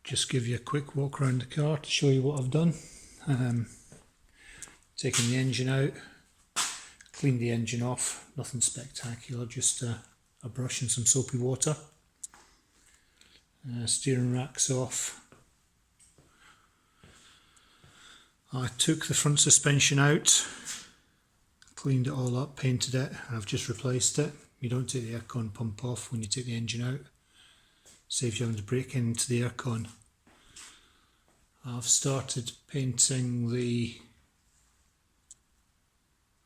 just give you a quick walk around the car to show you what I've done. Taken the engine out, cleaned the engine off, nothing spectacular, just a brush and some soapy water. Steering rack's off. I took the front suspension out, cleaned it all up, painted it, and I've just replaced it. You don't take the aircon pump off when you take the engine out. Saves you having to break into the aircon. I've started painting the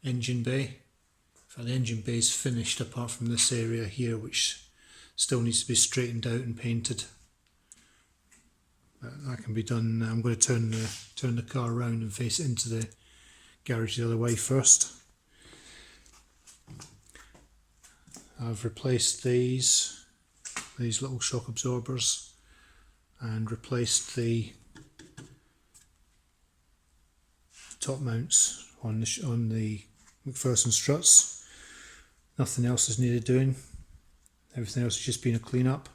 engine bay. In fact, the engine bay is finished apart from this area here, which still needs to be straightened out and painted. That can be done. I'm going to turn the car around and face it into the garage the other way first. I've replaced these little shock absorbers and replaced the top mounts on the McPherson struts. Nothing else is needed doing. Everything else has just been a clean up.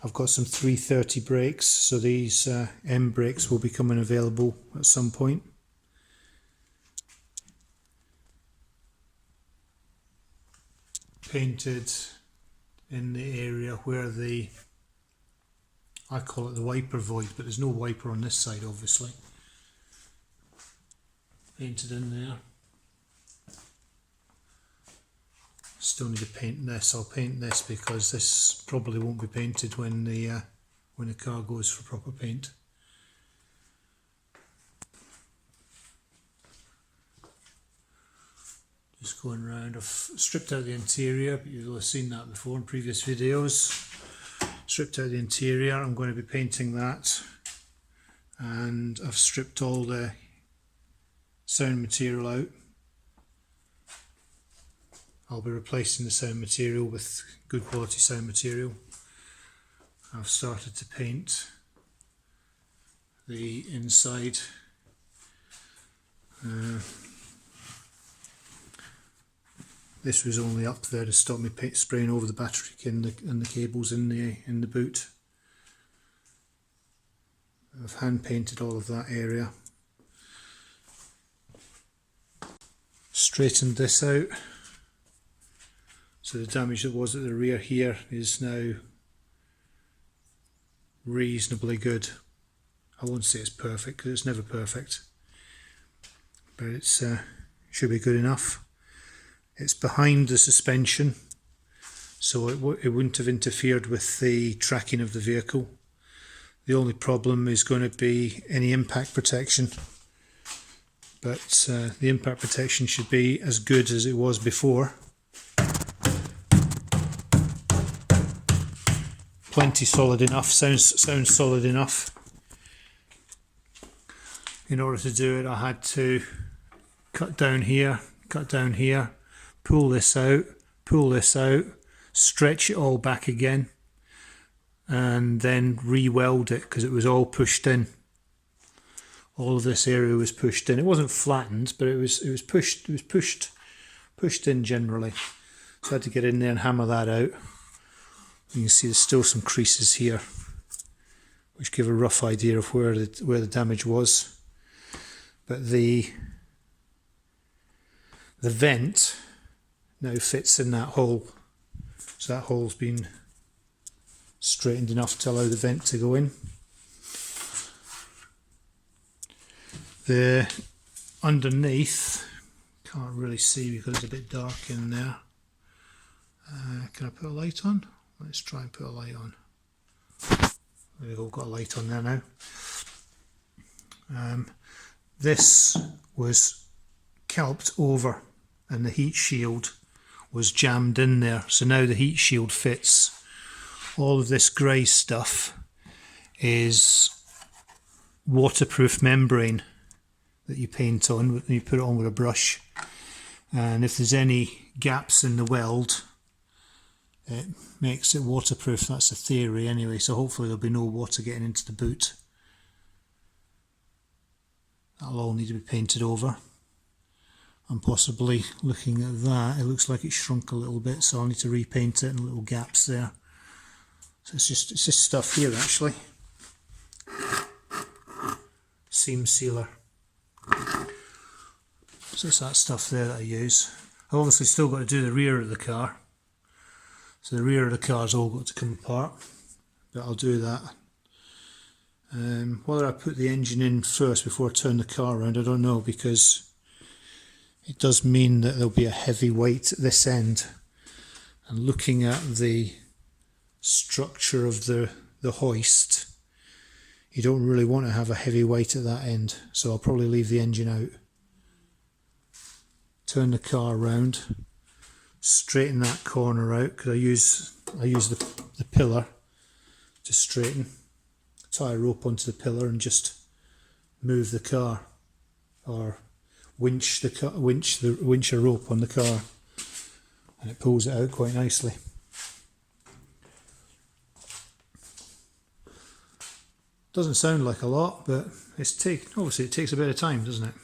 I've got some 330 brakes, so these M brakes will be coming available at some point. Painted in the area where I call it the wiper void, but there's no wiper on this side obviously. Painted in there. Still need to paint this. I'll paint this because this probably won't be painted when the car goes for proper paint. Just going around. I've stripped out the interior, but you'll have seen that before in previous videos. Stripped out the interior. I'm going to be painting that, and I've stripped all the sound material out. I'll be replacing the sound material with good quality sound material. I've started to paint the inside. This was only up there to stop me spraying over the battery and the cables in the boot. I've hand painted all of that area. Straightened this out. So the damage that was at the rear here is now reasonably good. I won't say it's perfect because it's never perfect, but it's should be good enough. It's behind the suspension, so it wouldn't have interfered with the tracking of the vehicle. The only problem is going to be any impact protection, but the impact protection should be as good as it was before. Plenty solid enough, sounds solid enough. In order to do it, I had to cut down here, pull this out, stretch it all back again, and then re-weld it because it was all pushed in. All of this area was pushed in. It wasn't flattened, but it was pushed in generally. So I had to get in there and hammer that out. You can see there's still some creases here, which give a rough idea of where the damage was. But the vent now fits in that hole, so that hole's been straightened enough to allow the vent to go in. The underneath, can't really see because it's a bit dark in there. Can I put a light on? Let's try and put a light on. There we go, got a light on there now. This was calped over and the heat shield was jammed in there. So now the heat shield fits. All of this grey stuff is waterproof membrane that you paint on, you put it on with a brush. And if there's any gaps in the weld, it makes it waterproof. That's the theory anyway, so hopefully there'll be no water getting into the boot. That'll all need to be painted over. And possibly looking at that, it looks like it's shrunk a little bit, so I'll need to repaint it and little gaps there. So it's just stuff here actually. seam sealer. So it's that stuff there that I use. I've obviously still got to do the rear of the car. So the rear of the car's all got to come apart, but I'll do that. Whether I put the engine in first before I turn the car around, I don't know, because it does mean that there'll be a heavy weight at this end. And looking at the structure of the hoist, you don't really want to have a heavy weight at that end, so I'll probably leave the engine out. Turn the car around, straighten that corner out, because I use the pillar to straighten. Tie a rope onto the pillar and just move the car, or winch a rope on the car, and it pulls it out quite nicely. Doesn't sound like a lot, but obviously it takes a bit of time, doesn't it?